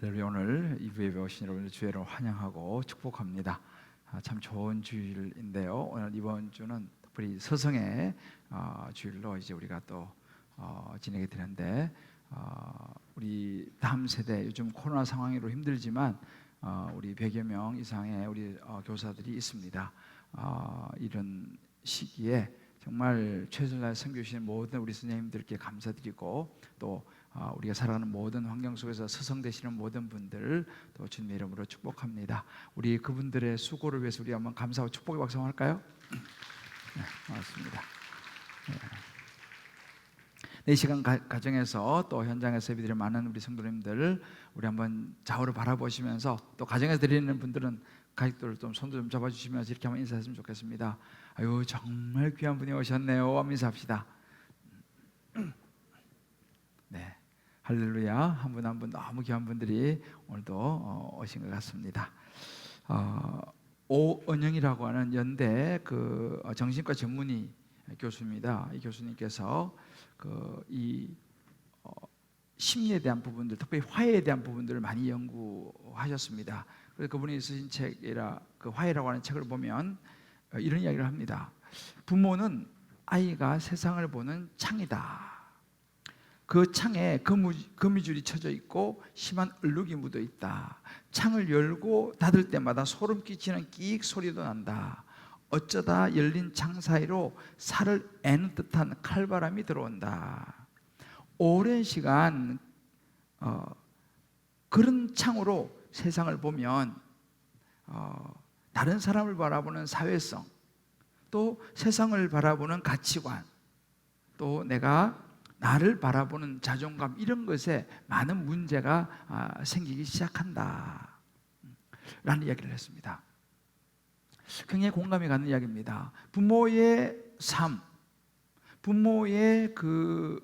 할렐루야. 오늘 이브에 오신 여러분들 주의를 환영하고 축복합니다. 참 좋은 주일인데요. 오늘 이번 주는 특별히 서성의 주일로 이제 우리가 또 지내게 되는데, 우리 다음 세대, 요즘 코로나 상황으로 힘들지만 우리 100여 명 이상의 우리 교사들이 있습니다. 이런 시기에 정말 최선을 다해 섬기시는 모든 우리 선생님들께 감사드리고, 또 우리가 살아가는 모든 환경 속에서 서성되시는 모든 분들 또 주님의 이름으로 축복합니다. 우리 그분들의 수고를 위해서 우리 한번 감사하고 축복의 박수 한번 할까요? 네, 고맙습니다. 네, 이 시간 가정에서 또 현장에서 예배드리는 많은 우리 성도님들, 우리 한번 좌우를 바라보시면서, 또 가정에서 드리는 분들은 가족들 좀 손도 좀 잡아주시면서 이렇게 한번 인사했으면 좋겠습니다. 아유, 정말 귀한 분이 오셨네요. 한번 인사합시다. 네, 할렐루야. 한 분 한 분 너무 귀한 분들이 오늘도 오신 것 같습니다. 오은영이라고 하는 연대 그 정신과 전문의 교수입니다. 이 교수님께서 이 심리에 대한 부분들, 특별히 화해에 대한 부분들을 많이 연구하셨습니다. 그래서 그분이 쓰신 책이라 그 화해라고 하는 책을 보면 이런 이야기를 합니다. 부모는 아이가 세상을 보는 창이다. 그 창에 거미줄이 쳐져 있고 심한 얼룩이 묻어 있다. 창을 열고 닫을 때마다 소름 끼치는 끼익 소리도 난다. 어쩌다 열린 창 사이로 살을 애는 듯한 칼바람이 들어온다. 오랜 시간 그런 창으로 세상을 보면 다른 사람을 바라보는 사회성, 또 세상을 바라보는 가치관, 또 내가 나를 바라보는 자존감, 이런 것에 많은 문제가 생기기 시작한다 라는 이야기를 했습니다. 굉장히 공감이 가는 이야기입니다. 부모의 삶, 부모의 그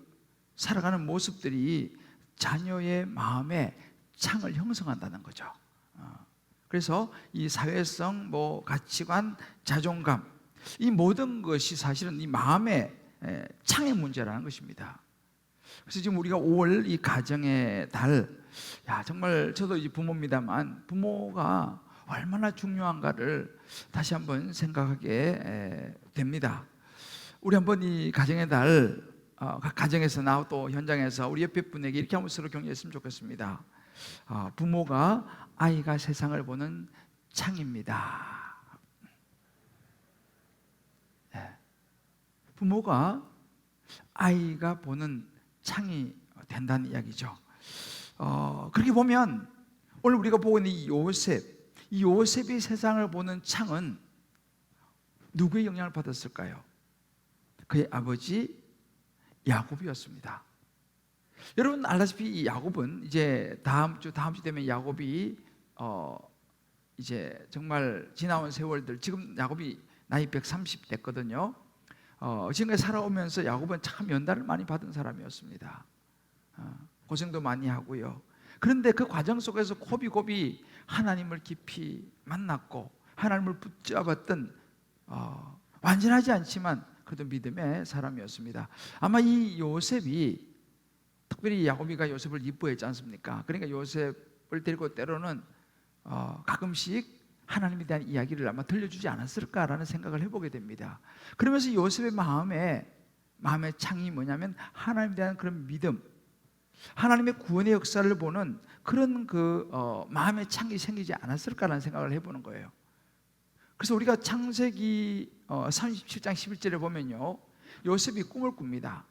살아가는 모습들이 자녀의 마음에 창을 형성한다는 거죠. 그래서 이 사회성, 가치관, 자존감, 이 모든 것이 사실은 이 마음의 창의 문제라는 것입니다. 그래서 지금 우리가 5월 이 가정의 달, 정말 저도 이제 부모입니다만 부모가 얼마나 중요한가를 다시 한번 생각하게 됩니다. 우리 한번 이 가정의 달, 가정에서 나 또 현장에서 우리 옆에 분에게 이렇게 한번 서로 격려했으면 좋겠습니다. 부모가 아이가 세상을 보는 창입니다. 부모가 아이가 보는 창이 된다는 이야기죠. 그렇게 보면 오늘 우리가 보고 있는 이 요셉이 세상을 보는 창은 누구의 영향을 받았을까요? 그의 아버지 야곱이었습니다. 여러분 알다시피 이 야곱은 이제 다음 주 되면 야곱이 이제 정말 지나온 세월들, 지금 야곱이 나이 130 됐거든요. 지금까지 살아오면서 야곱은 참 연단을 많이 받은 사람이었습니다. 고생도 많이 하고요. 그런데 그 과정 속에서 고비고비 하나님을 깊이 만났고 하나님을 붙잡았던 완전하지 않지만 그래도 믿음의 사람이었습니다. 아마 이 요셉이, 특별히 야곱이가 요셉을 이뻐했지 않습니까? 그러니까 요셉을 데리고 때로는 가끔씩 하나님에 대한 이야기를 아마 들려주지 않았을까라는 생각을 해보게 됩니다. 그러면서 요셉의 마음의 창이 뭐냐면 하나님에 대한 그런 믿음, 하나님의 구원의 역사를 보는 그런 마음의 창이 생기지 않았을까라는 생각을 해보는 거예요. 그래서 우리가 창세기 37장 11절에 보면요, 요셉이 꿈을 꿉니다.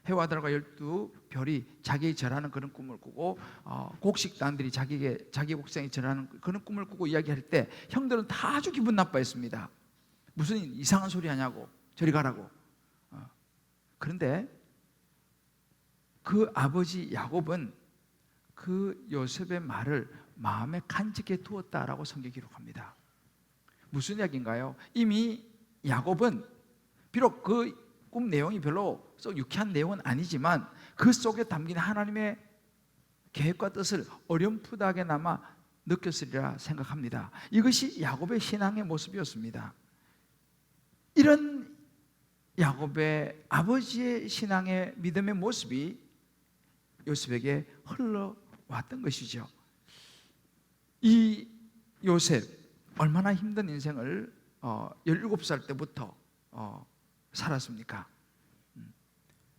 해와 달과 12별이 자기에 절하는 그런 꿈을 꾸고, 곡식단들이 자기 곡식에 절하는 그런 꿈을 꾸고 이야기할 때 형들은 다 아주 기분 나빠했습니다. 무슨 이상한 소리 하냐고, 저리 가라고. 그런데 그 아버지 야곱은 그 요셉의 말을 마음에 간직해 두었다라고 성경이 기록합니다. 무슨 이야기인가요? 이미 야곱은 비록 그 꿈 내용이 별로 썩 유쾌한 내용은 아니지만 그 속에 담긴 하나님의 계획과 뜻을 어렴풋하게나마 느꼈으리라 생각합니다. 이것이 야곱의 신앙의 모습이었습니다. 이런 야곱의 아버지의 신앙의 믿음의 모습이 요셉에게 흘러 왔던 것이죠. 이 요셉 얼마나 힘든 인생을 17살 때부터 살았습니까?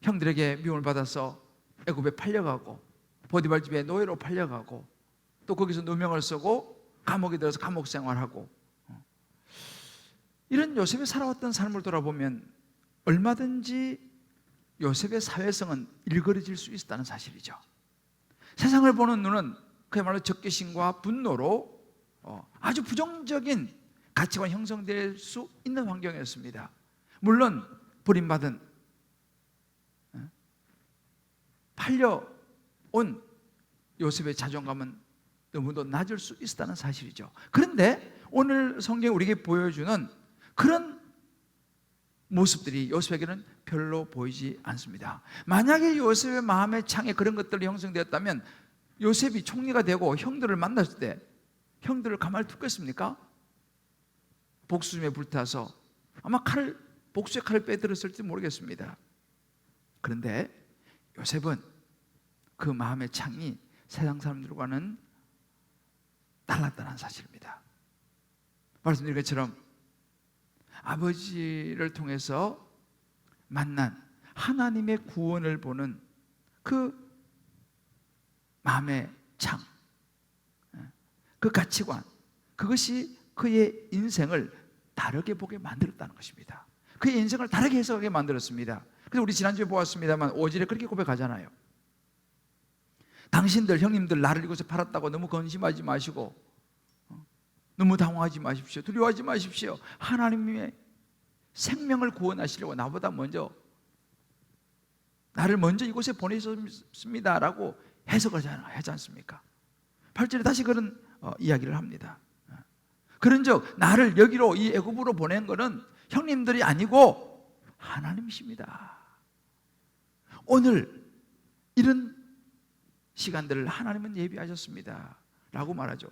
형들에게 미움을 받아서 애굽에 팔려가고 보디발 집에 노예로 팔려가고 또 거기서 누명을 쓰고 감옥에 들어서 감옥 생활하고 이런 요셉이 살아왔던 삶을 돌아보면 얼마든지 요셉의 사회성은 일그러질 수 있었다는 사실이죠. 세상을 보는 눈은 그야말로 적개심과 분노로 아주 부정적인 가치관 형성될 수 있는 환경이었습니다. 물론 버림받은 팔려온 요셉의 자존감은 너무도 낮을 수 있었다는 사실이죠. 그런데 오늘 성경이 우리에게 보여주는 그런 모습들이 요셉에게는 별로 보이지 않습니다. 만약에 요셉의 마음의 창에 그런 것들이 형성되었다면 요셉이 총리가 되고 형들을 만났을 때 형들을 가만히 두겠습니까? 복수심에 불타서 아마 복수의 칼을 빼들었을지 모르겠습니다. 그런데 요셉은 그 마음의 창이 세상 사람들과는 달랐다는 사실입니다. 말씀드린 것처럼 아버지를 통해서 만난 하나님의 구원을 보는 그 마음의 창, 그 가치관, 그것이 그의 인생을 다르게 보게 만들었다는 것입니다. 그의 인생을 다르게 해석하게 만들었습니다. 그래서 우리 지난주에 보았습니다만 5절에 그렇게 고백하잖아요. 당신들 형님들 나를 이곳에 팔았다고 너무 근심하지 마시고 너무 당황하지 마십시오. 두려워하지 마십시오. 하나님의 생명을 구원하시려고 나보다 먼저 나를 먼저 이곳에 보내셨습니다 라고 해석을 하지 않습니까? 8절에 다시 그런 이야기를 합니다. 그런즉 나를 여기로 이 애굽으로 보낸 것은 형님들이 아니고 하나님이십니다. 오늘 이런 시간들을 하나님은 예비하셨습니다 라고 말하죠.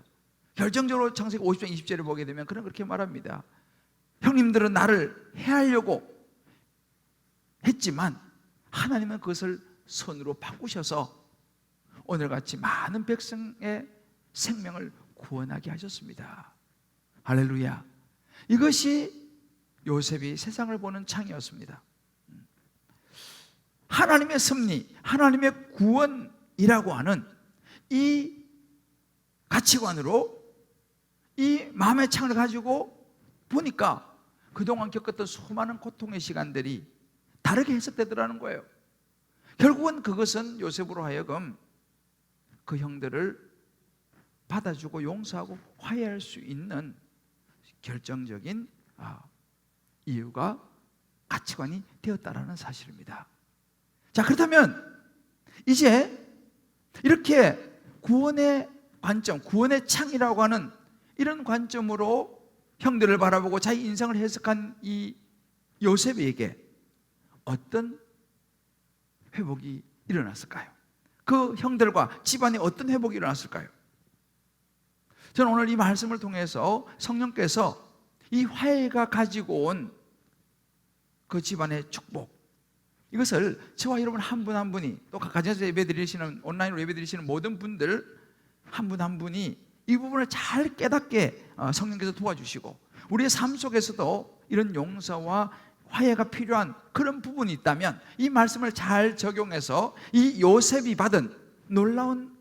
결정적으로 창세기 50장 20절을 보게 되면 그렇게 말합니다. 형님들은 나를 해하려고 했지만 하나님은 그것을 선으로 바꾸셔서 오늘같이 많은 백성의 생명을 구원하게 하셨습니다. 할렐루야. 이것이 요셉이 세상을 보는 창이었습니다. 하나님의 섭리, 하나님의 구원이라고 하는 이 가치관으로 이 마음의 창을 가지고 보니까 그동안 겪었던 수많은 고통의 시간들이 다르게 해석되더라는 거예요. 결국은 그것은 요셉으로 하여금 그 형들을 받아주고 용서하고 화해할 수 있는 결정적인 이유가 가치관이 되었다라는 사실입니다. 자, 그렇다면 이제 이렇게 구원의 관점, 구원의 창이라고 하는 이런 관점으로 형들을 바라보고 자기 인생을 해석한 이 요셉에게 어떤 회복이 일어났을까요? 그 형들과 집안에 어떤 회복이 일어났을까요? 저는 오늘 이 말씀을 통해서 성령께서 이 화해가 가지고 온 그 집안의 축복, 이것을 저와 여러분 한 분 한 분이 또 가정에서 예배드리시는 온라인으로 예배드리시는 모든 분들 한 분 한 분이 이 부분을 잘 깨닫게 성령께서 도와주시고 우리의 삶 속에서도 이런 용서와 화해가 필요한 그런 부분이 있다면 이 말씀을 잘 적용해서 이 요셉이 받은 놀라운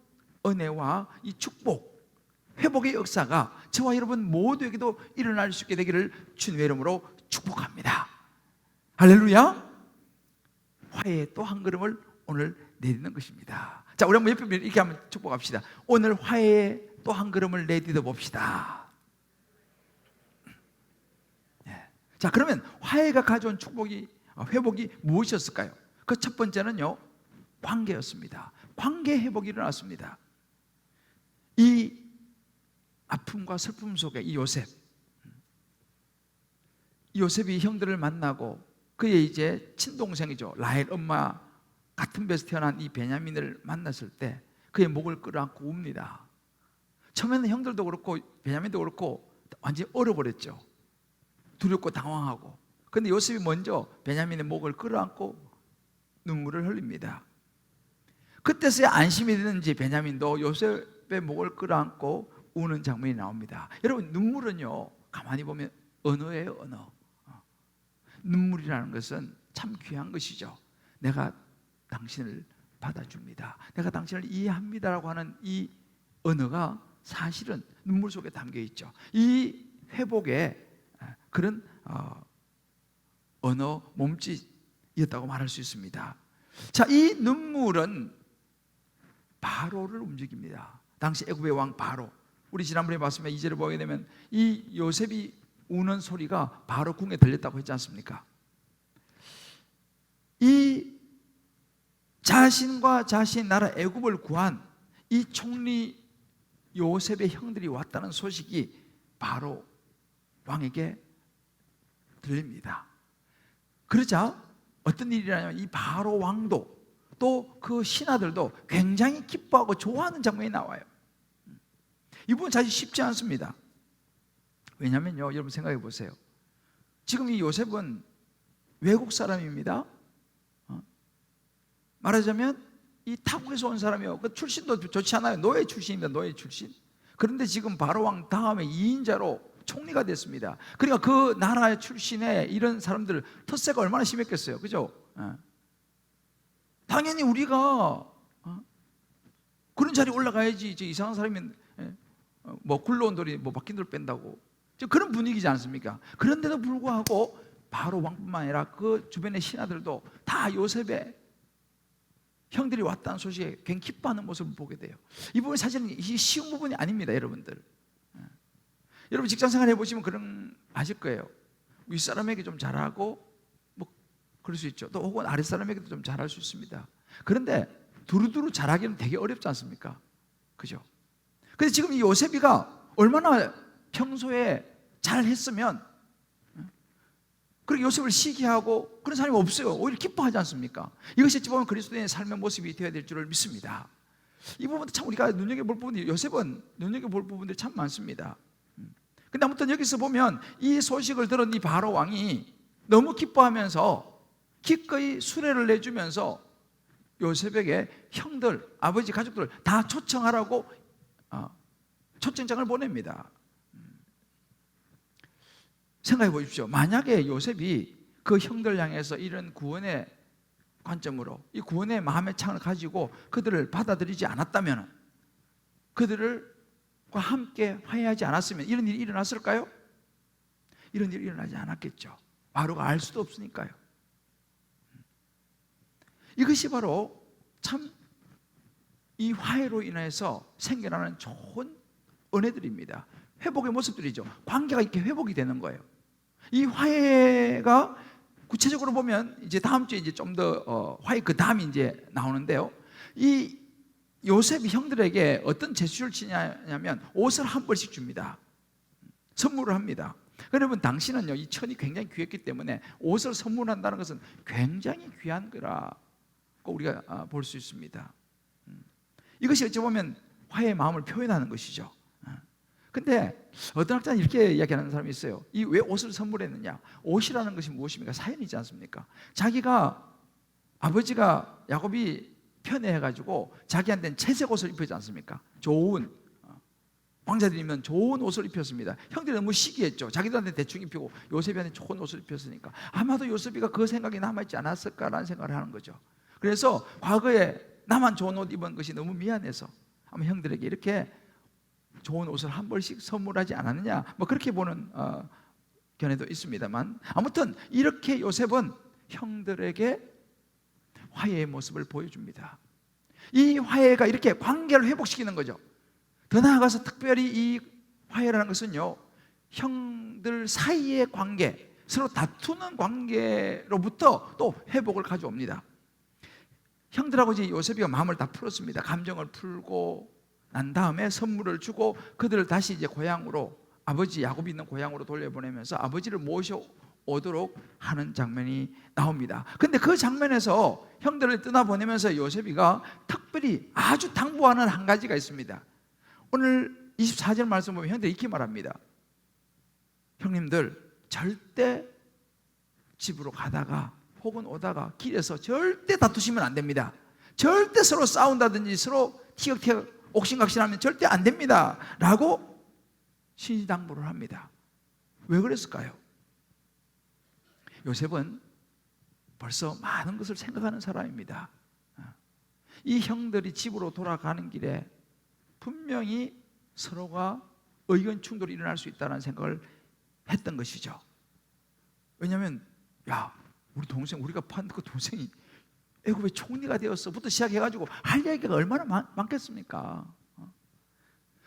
은혜와 이 축복, 회복의 역사가 저와 여러분 모두에게도 일어날 수 있게 되기를 주님의 이름으로 축복합니다. 할렐루야. 화해의 또 한 걸음을 오늘 내딛는 것입니다. 자, 우리 한번 옆에 이렇게 한번 축복합시다. 오늘 화해의 또 한 걸음을 내딛어 봅시다. 자, 그러면 화해가 가져온 축복이, 회복이 무엇이었을까요? 그 첫 번째는요, 관계였습니다. 관계 회복이 일어났습니다. 이 아픔과 슬픔 속에 이 요셉이 형들을 만나고 그의 이제 친동생이죠, 라헬 엄마 같은 배에서 태어난 이 베냐민을 만났을 때 그의 목을 끌어안고 웁니다. 처음에는 형들도 그렇고 베냐민도 그렇고 완전히 얼어버렸죠. 두렵고 당황하고. 그런데 요셉이 먼저 베냐민의 목을 끌어안고 눈물을 흘립니다. 그때서야 안심이 되는지 베냐민도 요셉의 목을 끌어안고 우는 장면이 나옵니다. 여러분, 눈물은요, 가만히 보면 언어예요, 언어. 눈물이라는 것은 참 귀한 것이죠. 내가 당신을 받아줍니다, 내가 당신을 이해합니다라고 하는 이 언어가 사실은 눈물 속에 담겨 있죠. 이 회복의 그런 언어 몸짓이었다고 말할 수 있습니다. 자, 이 눈물은 바로를 움직입니다. 당시 애굽의 왕 바로, 우리 지난번에 봤으면 2절을 보게 되면 이 요셉이 우는 소리가 바로 궁에 들렸다고 했지 않습니까? 이 자신과 자신 나라 애굽을 구한 이 총리 요셉의 형들이 왔다는 소식이 바로 왕에게 들립니다. 그러자 어떤 일이 일어나냐면 이 바로 왕도 또 그 신하들도 굉장히 기뻐하고 좋아하는 장면이 나와요. 이 부분 사실 쉽지 않습니다. 왜냐면요, 여러분 생각해 보세요. 지금 이 요셉은 외국 사람입니다. 말하자면 이 타국에서 온 사람이요, 그 출신도 좋지 않아요. 노예 출신입니다. 노예 출신. 그런데 지금 바로왕 다음에 2인자로 총리가 됐습니다. 그러니까 그 나라 출신의 이런 사람들 텃세가 얼마나 심했겠어요, 그죠? 당연히 우리가 그런 자리에 올라가야지. 이상한 사람이 뭐 굴러온 돌이 뭐 바뀐 돌 뺀다고 그런 분위기지 않습니까? 그런데도 불구하고 바로 왕뿐만 아니라 그 주변의 신하들도 다 요셉의 형들이 왔다는 소식에 굉장히 기뻐하는 모습을 보게 돼요. 이 부분이 사실은 쉬운 부분이 아닙니다, 여러분들. 여러분 직장생활 해보시면 그런 아실 거예요. 윗사람에게 좀 잘하고 뭐 그럴 수 있죠. 또 혹은 아랫사람에게도 좀 잘할 수 있습니다. 그런데 두루두루 잘하기는 되게 어렵지 않습니까? 그죠? 근데 지금 이 요셉이가 얼마나 평소에 잘했으면 그렇게 요셉을 시기하고 그런 사람이 없어요. 오히려 기뻐하지 않습니까? 이것이 어찌 보면 그리스도인의 삶의 모습이 되어야 될 줄을 믿습니다. 이 부분도 참 우리가 눈여겨볼 부분이, 요셉은 눈여겨볼 부분들이 참 많습니다. 근데 아무튼 여기서 보면 이 소식을 들은 이 바로 왕이 너무 기뻐하면서 기꺼이 수레를 내주면서 요셉에게 형들, 아버지, 가족들 다 초청하라고 초청장을 보냅니다. 생각해 보십시오. 만약에 요셉이 그 형들 향해서 이런 구원의 관점으로 이 구원의 마음의 창을 가지고 그들을 받아들이지 않았다면, 그들과 함께 화해하지 않았으면 이런 일이 일어났을까요? 이런 일이 일어나지 않았겠죠. 바로가 알 수도 없으니까요. 이것이 바로 참 이 화해로 인해서 생겨나는 좋은 은혜들입니다. 회복의 모습들이죠. 관계가 이렇게 회복이 되는 거예요. 이 화해가 구체적으로 보면 이제 다음 주에 이제 좀 더 화해 그 다음이 이제 나오는데요. 이 요셉이 형들에게 어떤 제스처를 치냐면 옷을 한 벌씩 줍니다. 선물을 합니다. 여러분 당시는요, 이 천이 굉장히 귀했기 때문에 옷을 선물한다는 것은 굉장히 귀한 거라고 우리가 볼 수 있습니다. 이것이 어찌 보면 화해의 마음을 표현하는 것이죠. 근데 어떤 학자는 이렇게 이야기하는 사람이 있어요. 이 왜 옷을 선물했느냐? 옷이라는 것이 무엇입니까? 사연이지 않습니까? 자기가 아버지가 야곱이 편애해가지고 자기한테는 채색 옷을 입히지 않습니까? 좋은 왕자들이면 좋은 옷을 입혔습니다. 형들이 너무 시기했죠. 자기들한테 대충 입히고 요셉이한테 좋은 옷을 입혔으니까 아마도 요셉이가 그 생각이 남아있지 않았을까라는 생각을 하는 거죠. 그래서 과거에 나만 좋은 옷 입은 것이 너무 미안해서 아마 형들에게 이렇게 좋은 옷을 한 벌씩 선물하지 않았느냐, 뭐 그렇게 보는 견해도 있습니다만, 아무튼 이렇게 요셉은 형들에게 화해의 모습을 보여줍니다. 이 화해가 이렇게 관계를 회복시키는 거죠. 더 나아가서 특별히 이 화해라는 것은요, 형들 사이의 관계, 서로 다투는 관계로부터 또 회복을 가져옵니다. 형들하고 이제 요셉이가 마음을 다 풀었습니다. 감정을 풀고 난 다음에 선물을 주고 그들을 다시 이제 고향으로, 아버지 야곱이 있는 고향으로 돌려보내면서 아버지를 모셔오도록 하는 장면이 나옵니다. 근데 그 장면에서 형들을 떠나보내면서 요셉이가 특별히 아주 당부하는 한 가지가 있습니다. 오늘 24절 말씀 보면 형들이 이렇게 말합니다. 형님들 절대 집으로 가다가 혹은 오다가 길에서 절대 다투시면 안 됩니다. 절대 서로 싸운다든지 서로 티격태격 옥신각신하면 절대 안 됩니다 라고 신신당부를 합니다. 왜 그랬을까요? 요셉은 벌써 많은 것을 생각하는 사람입니다. 이 형들이 집으로 돌아가는 길에 분명히 서로가 의견 충돌이 일어날 수 있다는 생각을 했던 것이죠. 왜냐하면 야, 우리 동생, 우리가 판 그 동생이 애굽의 총리가 되었어부터 시작해가지고 할 얘기가 얼마나 많겠습니까?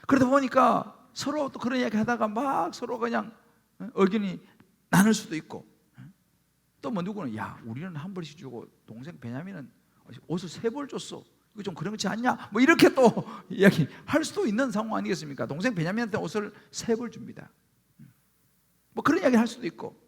그러다 보니까 서로 또 그런 이야기 하다가 막 서로 그냥 의견이 나눌 수도 있고, 또 뭐 누구는 야, 우리는 한 벌씩 주고 동생 베냐민은 옷을 3벌 줬어, 이거 좀 그렇지 않냐? 뭐 이렇게 또 이야기할 수도 있는 상황 아니겠습니까? 동생 베냐민한테 옷을 3벌 줍니다. 뭐 그런 이야기 할 수도 있고,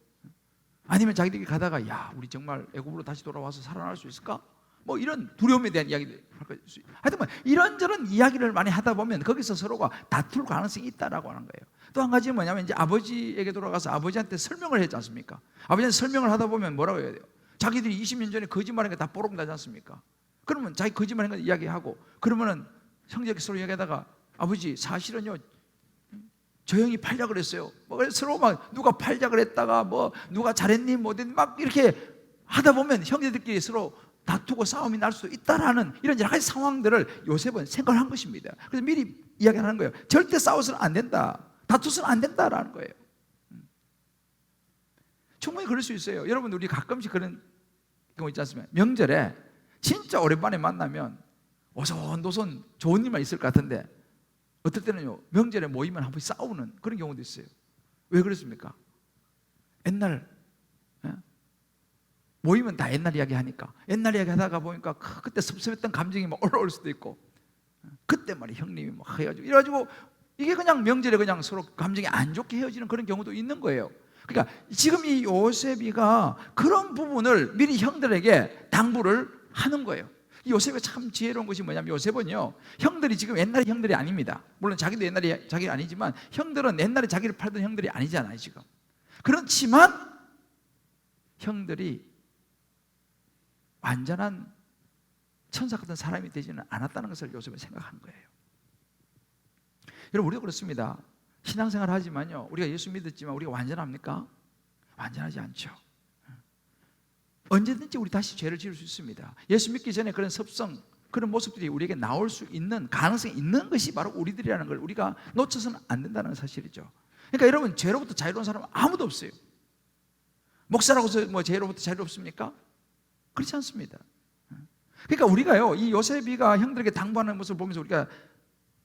아니면 자기들이 가다가 야, 우리 정말 애굽으로 다시 돌아와서 살아날 수 있을까? 뭐 이런 두려움에 대한 이야기를 할 수 있어요. 하여튼 뭐 이런저런 이야기를 많이 하다 보면 거기서 서로가 다툴 가능성이 있다라고 하는 거예요. 또 한 가지는 뭐냐면 이제 아버지에게 돌아가서 아버지한테 설명을 했지 않습니까? 아버지한테 설명을 하다 보면 뭐라고 해야 돼요? 자기들이 20년 전에 거짓말한 게 다 뽀록 나지 않습니까? 그러면 자기 거짓말한 거 이야기하고, 그러면은 형제끼리 서로 이야기하다가 아버지 사실은요 저 형이 팔자 그랬어요. 뭐 서로 막 누가 팔자 그랬다가 뭐 누가 잘했니 못했니 막 이렇게 하다 보면 형제들끼리 서로 다투고 싸움이 날 수도 있다라는 이런 여러 가지 상황들을 요셉은 생각을 한 것입니다. 그래서 미리 이야기하는 거예요. 절대 싸워서는 안 된다, 다투서는 안 된다라는 거예요. 충분히 그럴 수 있어요. 여러분, 우리 가끔씩 그런 경우 있지 않습니까? 명절에 진짜 오랜만에 만나면 오손도손 좋은 일만 있을 것 같은데 어떨 때는요 명절에 모이면 한 번씩 싸우는 그런 경우도 있어요. 왜 그렇습니까? 옛날 모이면 다 옛날 이야기 하니까, 옛날 이야기 하다가 보니까 그때 섭섭했던 감정이 막 올라올 수도 있고, 그때 말이야 형님이 막 해가지고 이래가지고 이게 그냥 명절에 그냥 서로 감정이 안 좋게 헤어지는 그런 경우도 있는 거예요. 그러니까 지금 이 요셉이가 그런 부분을 미리 형들에게 당부를 하는 거예요. 요셉이 참 지혜로운 것이 뭐냐면, 요셉은요 형들이 지금 옛날의 형들이 아닙니다. 물론 자기도 옛날에 자기가 아니지만 형들은 옛날에 자기를 팔던 형들이 아니잖아요 지금. 그렇지만 형들이 완전한 천사 같은 사람이 되지는 않았다는 것을 요셉은 생각한 거예요. 여러분, 우리도 그렇습니다. 신앙생활 하지만요 우리가 예수 믿었지만 우리가 완전합니까? 완전하지 않죠. 언제든지 우리 다시 죄를 지을 수 있습니다. 예수 믿기 전에 그런 습성, 그런 모습들이 우리에게 나올 수 있는 가능성이 있는 것이 바로 우리들이라는 걸 우리가 놓쳐서는 안 된다는 사실이죠. 그러니까 여러분, 죄로부터 자유로운 사람은 아무도 없어요. 목사라고 해서 뭐 죄로부터 자유롭습니까? 그렇지 않습니다. 그러니까 우리가요 이 요셉이가 형들에게 당부하는 모습을 보면서 우리가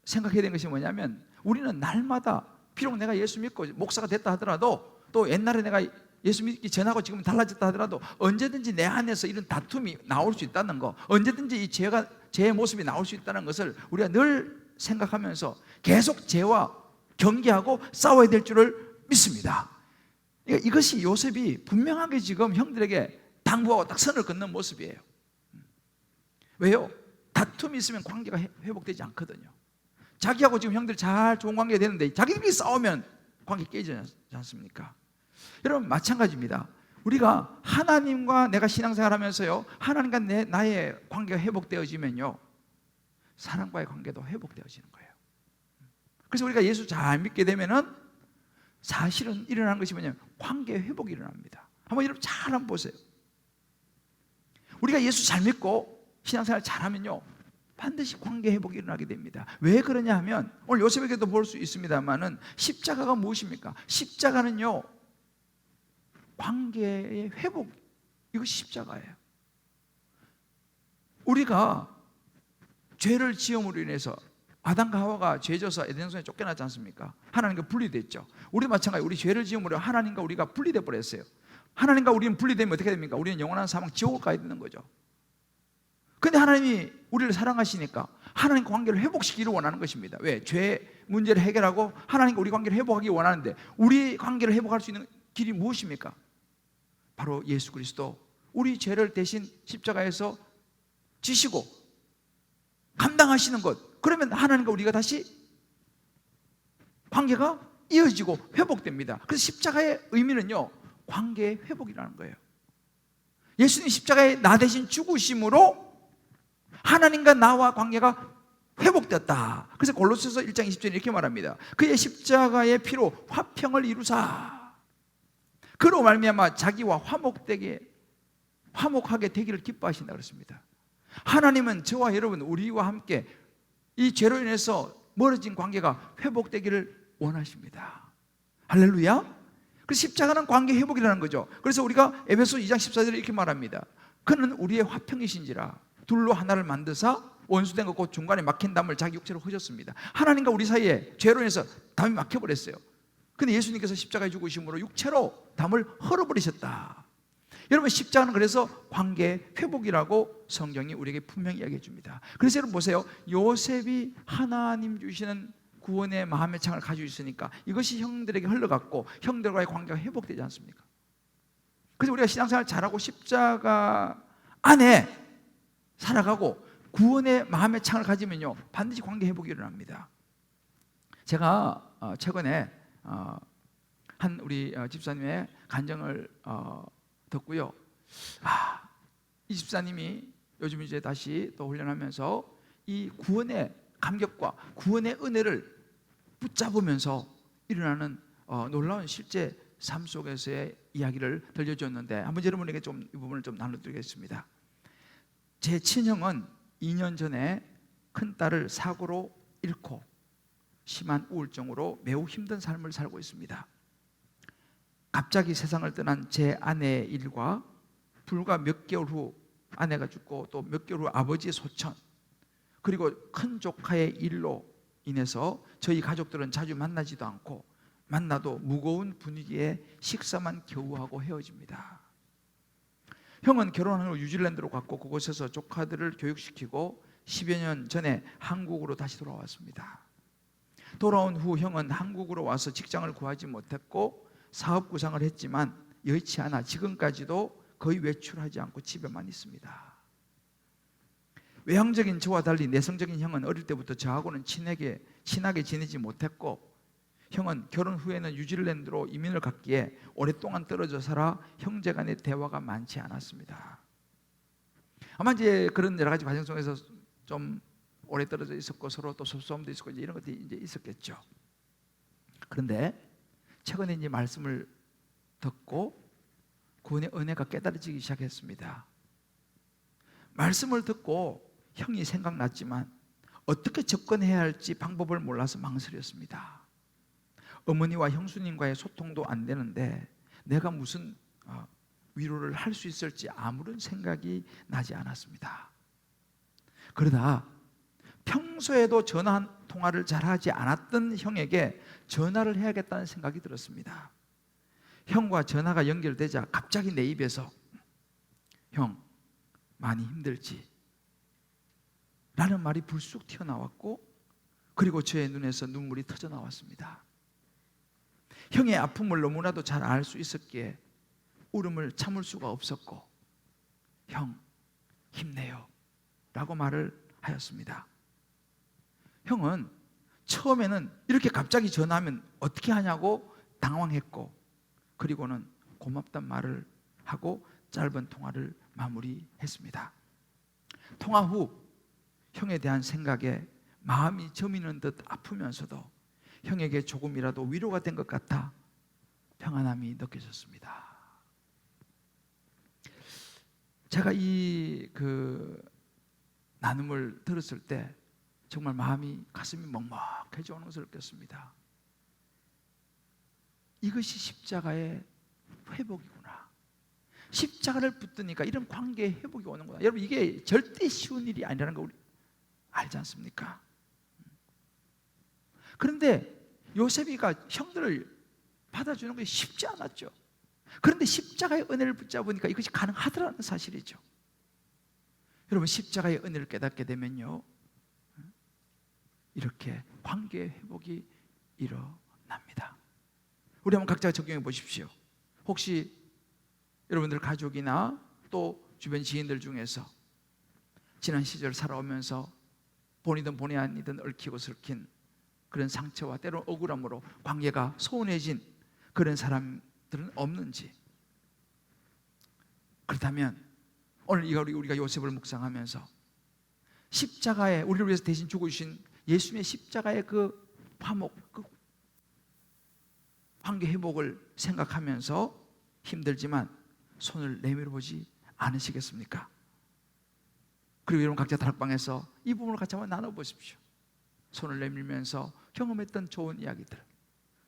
생각해야 되는 것이 뭐냐면, 우리는 날마다 비록 내가 예수 믿고 목사가 됐다 하더라도, 또 옛날에 내가 예수 믿기 전하고 지금 달라졌다 하더라도 언제든지 내 안에서 이런 다툼이 나올 수 있다는 거, 언제든지 이 죄의 모습이 나올 수 있다는 것을 우리가 늘 생각하면서 계속 죄와 경계하고 싸워야 될 줄을 믿습니다. 그러니까 이것이 요셉이 분명하게 지금 형들에게 당부하고 딱 선을 긋는 모습이에요. 왜요? 다툼이 있으면 관계가 회복되지 않거든요. 자기하고 지금 형들이 잘 좋은 관계가 되는데 자기들끼리 싸우면 관계 깨지지 않습니까? 여러분, 마찬가지입니다. 우리가 하나님과 내가 신앙생활하면서요 하나님과 나의 관계가 회복되어지면요 사람과의 관계도 회복되어지는 거예요. 그래서 우리가 예수 잘 믿게 되면은 사실은 일어나는 것이 뭐냐면 관계 회복이 일어납니다. 한번 여러분 잘 한번 보세요. 우리가 예수 잘 믿고 신앙생활 잘하면요 반드시 관계 회복이 일어나게 됩니다. 왜 그러냐 하면, 오늘 요셉에게도 볼 수 있습니다만은 십자가가 무엇입니까? 십자가는요 관계의 회복, 이것이 십자가예요. 우리가 죄를 지음으로 인해서 아담과 하와가 죄져서 에덴성에 쫓겨나지 않습니까? 하나님과 분리됐죠. 우리도 마찬가지, 우리 죄를 지음으로 하나님과 우리가 분리돼 버렸어요. 하나님과 우리는 분리되면 어떻게 됩니까? 우리는 영원한 사망 지옥을 가야 되는 거죠. 그런데 하나님이 우리를 사랑하시니까 하나님과 관계를 회복시키기를 원하는 것입니다. 왜? 죄 문제를 해결하고 하나님과 우리 관계를 회복하기 원하는데, 우리 관계를 회복할 수 있는 길이 무엇입니까? 바로 예수 그리스도, 우리 죄를 대신 십자가에서 지시고 감당하시는 것. 그러면 하나님과 우리가 다시 관계가 이어지고 회복됩니다. 그래서 십자가의 의미는요 관계의 회복이라는 거예요. 예수님 십자가에 나 대신 죽으심으로 하나님과 나와 관계가 회복됐다. 그래서 골로새서 1장 20절에 이렇게 말합니다. 그의 십자가의 피로 화평을 이루사 그로 말미암아 자기와 화목하게 되기를 기뻐하신다 그랬습니다. 하나님은 저와 여러분 우리와 함께 이 죄로 인해서 멀어진 관계가 회복되기를 원하십니다. 할렐루야. 그래서 십자가는 관계 회복이라는 거죠. 그래서 우리가 에베소 2장 14절에 이렇게 말합니다. 그는 우리의 화평이신지라 둘로 하나를 만드사 원수된 것 곧 중간에 막힌 담을 자기 육체로 허셨습니다. 하나님과 우리 사이에 죄로 인해서 담이 막혀버렸어요. 근데 예수님께서 십자가에 죽으심으로 육체로 담을 헐어버리셨다. 여러분 십자가는 그래서 관계 회복이라고 성경이 우리에게 분명히 이야기해 줍니다. 그래서 여러분 보세요. 요셉이 하나님 주시는 구원의 마음의 창을 가지고 있으니까 이것이 형들에게 흘러갔고 형들과의 관계가 회복되지 않습니까? 그래서 우리가 신앙생활 잘하고 십자가 안에 살아가고 구원의 마음의 창을 가지면요 반드시 관계 회복이 일어납니다. 제가 최근에 한 우리 집사님의 간증을 듣고요. 이 집사님이 요즘 이제 다시 또 훈련하면서 이 구원의 감격과 구원의 은혜를 붙잡으면서 일어나는 놀라운 실제 삶 속에서의 이야기를 들려줬는데 한번 여러분에게 좀 이 부분을 좀 나눠드리겠습니다. 제 친형은 2년 전에 큰딸을 사고로 잃고 심한 우울증으로 매우 힘든 삶을 살고 있습니다. 갑자기 세상을 떠난 제 아내의 일과 불과 몇 개월 후 아내가 죽고 또 몇 개월 후 아버지의 소천 그리고 큰 조카의 일로 인해서 저희 가족들은 자주 만나지도 않고 만나도 무거운 분위기에 식사만 겨우 하고 헤어집니다. 형은 결혼한 후 뉴질랜드로 갔고 그곳에서 조카들을 교육시키고 10여 년 전에 한국으로 다시 돌아왔습니다. 돌아온 후 형은 한국으로 와서 직장을 구하지 못했고 사업 구상을 했지만 여의치 않아 지금까지도 거의 외출하지 않고 집에만 있습니다. 외향적인 저와 달리 내성적인 형은 어릴 때부터 저하고는 친하게 지내지 못했고 형은 결혼 후에는 뉴질랜드로 이민을 갔기에 오랫동안 떨어져 살아 형제 간의 대화가 많지 않았습니다. 아마 이제 그런 여러 가지 과정 속에서 좀 오래 떨어져 있었고 서로 또 섭섭함도 있었고 이제 이런 것들이 이제 있었겠죠. 그런데 최근에 이제 말씀을 듣고 구원의 은혜가 깨달아지기 시작했습니다. 말씀을 듣고 형이 생각났지만 어떻게 접근해야 할지 방법을 몰라서 망설였습니다. 어머니와 형수님과의 소통도 안 되는데 내가 무슨 위로를 할 수 있을지 아무런 생각이 나지 않았습니다. 그러다 평소에도 전화 통화를 잘하지 않았던 형에게 전화를 해야겠다는 생각이 들었습니다. 형과 전화가 연결되자 갑자기 내 입에서 형 많이 힘들지? 라는 말이 불쑥 튀어나왔고 그리고 저의 눈에서 눈물이 터져 나왔습니다. 형의 아픔을 너무나도 잘 알 수 있었기에 울음을 참을 수가 없었고 형 힘내요 라고 말을 하였습니다. 형은 처음에는 이렇게 갑자기 전화하면 어떻게 하냐고 당황했고 그리고는 고맙단 말을 하고 짧은 통화를 마무리했습니다. 통화 후 형에 대한 생각에 마음이 저미는 듯 아프면서도 형에게 조금이라도 위로가 된 것 같아 평안함이 느껴졌습니다. 제가 이 나눔을 들었을 때 정말 마음이 가슴이 먹먹해져 오는 것을 느꼈습니다. 이것이 십자가의 회복이구나. 십자가를 붙드니까 이런 관계의 회복이 오는구나. 여러분 이게 절대 쉬운 일이 아니라는 거 우리 알지 않습니까? 그런데 요셉이가 형들을 받아주는 것이 쉽지 않았죠. 그런데 십자가의 은혜를 붙잡으니까 이것이 가능하더라는 사실이죠. 여러분 십자가의 은혜를 깨닫게 되면요 이렇게 관계의 회복이 일어납니다. 우리 한번 각자 적용해 보십시오. 혹시 여러분들 가족이나 또 주변 지인들 중에서 지난 시절 살아오면서 본이든 본의 아니든 얽히고 설킨 그런 상처와 때로는 억울함으로 관계가 소원해진 그런 사람들은 없는지, 그렇다면 오늘 우리가 요셉을 묵상하면서 십자가에 우리를 위해서 대신 죽어주신 예수님의 십자가의 그 화목, 그 관계 회복을 생각하면서 힘들지만 손을 내밀어 보지 않으시겠습니까? 그리고 여러분 각자 다락방에서 이 부분을 같이 한번 나눠보십시오. 손을 내밀면서 경험했던 좋은 이야기들,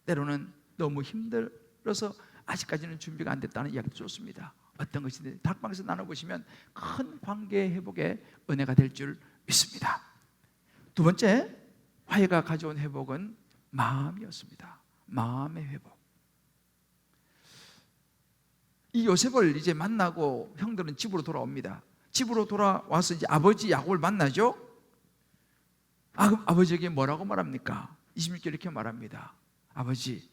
때로는 너무 힘들어서 아직까지는 준비가 안 됐다는 이야기도 좋습니다. 어떤 것이든 다락방에서 나눠보시면 큰 관계 회복의 은혜가 될 줄 믿습니다. 두 번째, 화해가 가져온 회복은 마음이었습니다. 마음의 회복. 이 요셉을 이제 만나고 형들은 집으로 돌아옵니다. 집으로 돌아와서 이제 아버지 야곱을 만나죠. 그럼 아버지에게 뭐라고 말합니까? 26절 이렇게 말합니다. 아버지,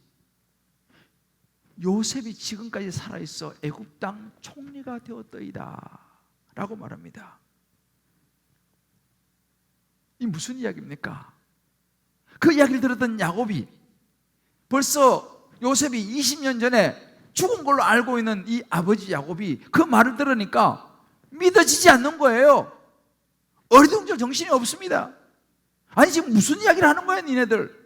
요셉이 지금까지 살아있어 애굽 땅 총리가 되었더이다 라고 말합니다. 이 무슨 이야기입니까? 그 이야기를 들었던 야곱이 벌써 요셉이 20년 전에 죽은 걸로 알고 있는 이 아버지 야곱이 그 말을 들으니까 믿어지지 않는 거예요. 어리둥절 정신이 없습니다. 아니 지금 무슨 이야기를 하는 거야 니네들.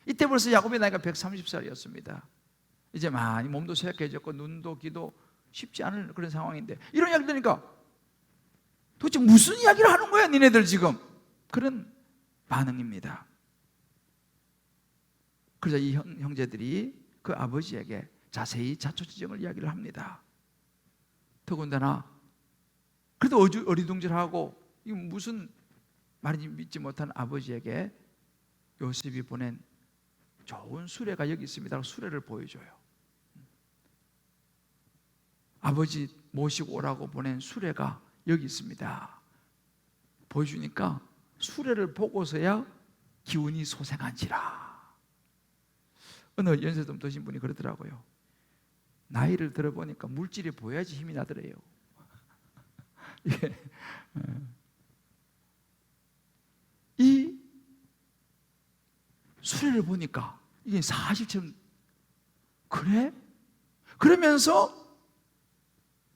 이때 벌써 야곱의 나이가 130살이었습니다 이제 많이 몸도 쇠약해졌고 눈도 귀도 쉽지 않은 그런 상황인데 이런 이야기 들으니까 도대체 무슨 이야기를 하는 거야 니네들 지금. 그런 반응입니다. 그래서 이 형제들이 그 아버지에게 자세히 자초지종을 이야기를 합니다. 더군다나 그래도 어리둥절하고 이게 무슨 말인지 믿지 못한 아버지에게 요셉이 보낸 좋은 수레가 여기 있습니다. 수레를 보여줘요. 아버지 모시고 오라고 보낸 수레가 여기 있습니다. 보여주니까 수레를 보고서야 기운이 솟아난지라. 어느 연세 좀 드신 분이 그러더라고요. 나이를 들어보니까 물질이 보여야지 힘이 나더래요. 이 수레를 보니까 이게 40처럼 그래? 그러면서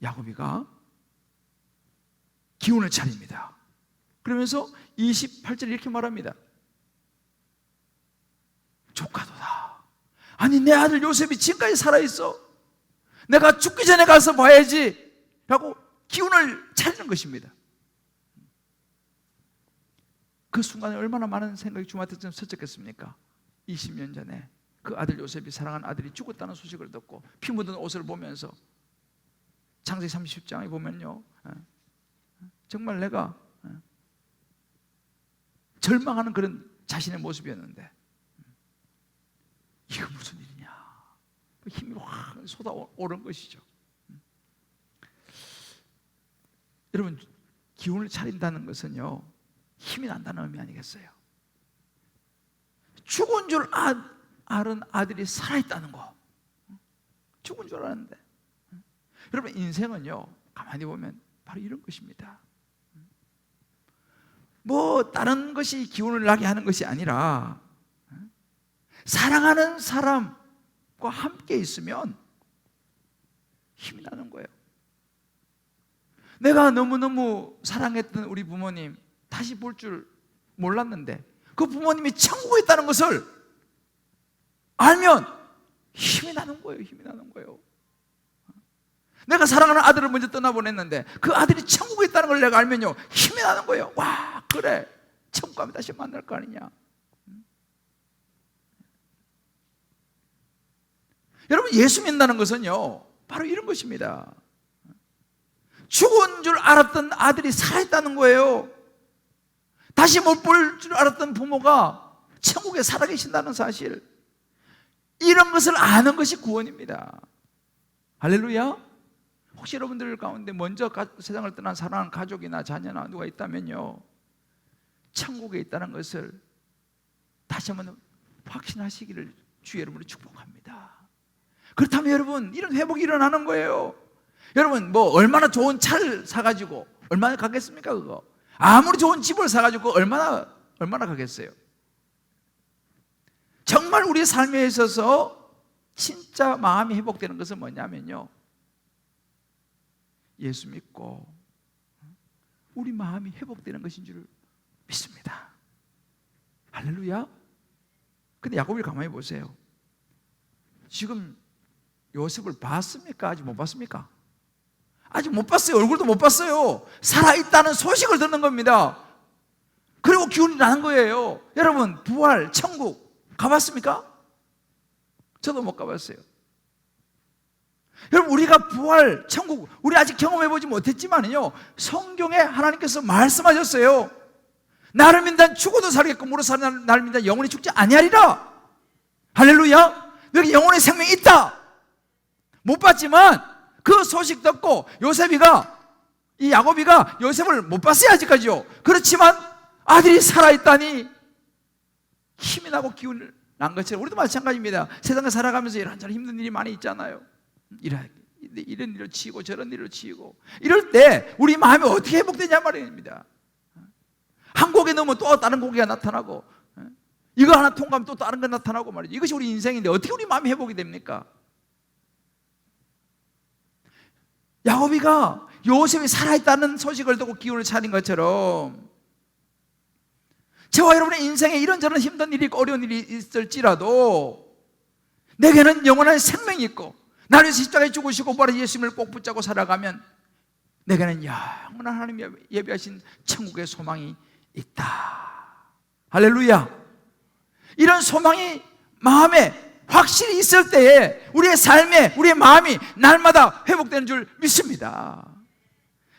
야곱이가 기운을 차립니다. 그러면서 28절 이렇게 말합니다. 조카도다. 아니 내 아들 요셉이 지금까지 살아있어. 내가 죽기 전에 가서 봐야지 라고 기운을 차리는 것입니다. 그 순간에 얼마나 많은 생각이 주마등처럼 스쳤겠습니까? 20년 전에 그 아들 요셉이 사랑하는 아들이 죽었다는 소식을 듣고 피 묻은 옷을 보면서 창세기 30장에 보면요 정말 내가 절망하는 그런 자신의 모습이었는데 이거 무슨 일이냐 힘이 확 쏟아오른 것이죠. 여러분 기운을 차린다는 것은요 힘이 난다는 의미 아니겠어요? 죽은 줄 아는 아들이 살아있다는 거. 죽은 줄 알았는데 여러분 인생은요 가만히 보면 바로 이런 것입니다. 뭐 다른 것이 기운을 나게 하는 것이 아니라 사랑하는 사람과 함께 있으면 힘이 나는 거예요. 내가 너무너무 사랑했던 우리 부모님 다시 볼 줄 몰랐는데 그 부모님이 천국에 있다는 것을 알면 힘이 나는 거예요. 힘이 나는 거예요. 내가 사랑하는 아들을 먼저 떠나보냈는데 그 아들이 천국에 있다는 걸 내가 알면요 힘이 나는 거예요. 와 그래 천국 가면 다시 만날 거 아니냐. 여러분 예수 믿는다는 것은요 바로 이런 것입니다. 죽은 줄 알았던 아들이 살아있다는 거예요. 다시 못 볼 줄 알았던 부모가 천국에 살아계신다는 사실, 이런 것을 아는 것이 구원입니다. 할렐루야. 혹시 여러분들 가운데 먼저 세상을 떠난 사랑하는 가족이나 자녀나 누가 있다면요 천국에 있다는 것을 다시 한번 확신하시기를 주의 여러분을 축복합니다. 그렇다면 여러분 이런 회복이 일어나는 거예요. 여러분 뭐 얼마나 좋은 차를 사가지고 얼마나 가겠습니까? 그거 아무리 좋은 집을 사가지고 얼마나 가겠어요? 정말 우리 삶에 있어서 진짜 마음이 회복되는 것은 뭐냐면요 예수 믿고 우리 마음이 회복되는 것인 줄 믿습니다. 할렐루야. 근데 야곱을 가만히 보세요. 지금 요셉을 봤습니까? 아직 못 봤습니까? 아직 못 봤어요. 얼굴도 못 봤어요. 살아있다는 소식을 듣는 겁니다. 그리고 기운이 나는 거예요. 여러분, 부활, 천국 가봤습니까? 저도 못 가봤어요. 여러분, 우리가 부활, 천국, 우리 아직 경험해보지 못했지만요, 성경에 하나님께서 말씀하셨어요. 나를 믿는 죽어도 살겠고 무릇 사는 나를 믿는 영원히 죽지 아니하리라. 할렐루야. 여기 영혼의 생명이 있다. 못 봤지만 그 소식 듣고 이 야곱이가 요셉을 못 봤어요, 아직까지요. 그렇지만 아들이 살아있다니 힘이 나고 기운이 난 것처럼 우리도 마찬가지입니다. 세상에 살아가면서 이런저런 힘든 일이 많이 있잖아요. 이런 일을 치고 저런 일을 치고 이럴 때 우리 마음이 어떻게 회복되냐 말입니다. 한 고개 넣으면 또 다른 고개가 나타나고, 이거 하나 통과하면 또 다른 거 나타나고 말이죠. 이것이 우리 인생인데 어떻게 우리 마음이 회복이 됩니까? 야곱이가 요셉이 살아있다는 소식을 듣고 기운을 차린 것처럼 저와 여러분의 인생에 이런저런 힘든 일이 있고 어려운 일이 있을지라도 내게는 영원한 생명이 있고 나를 위해서 십자가에 죽으시고 부활한 예수님을 꼭 붙잡고 살아가면 내게는 영원한 하나님이 예비하신 천국의 소망이 있다. 할렐루야. 이런 소망이 마음에 확실히 있을 때에 우리의 삶에 우리의 마음이 날마다 회복되는 줄 믿습니다.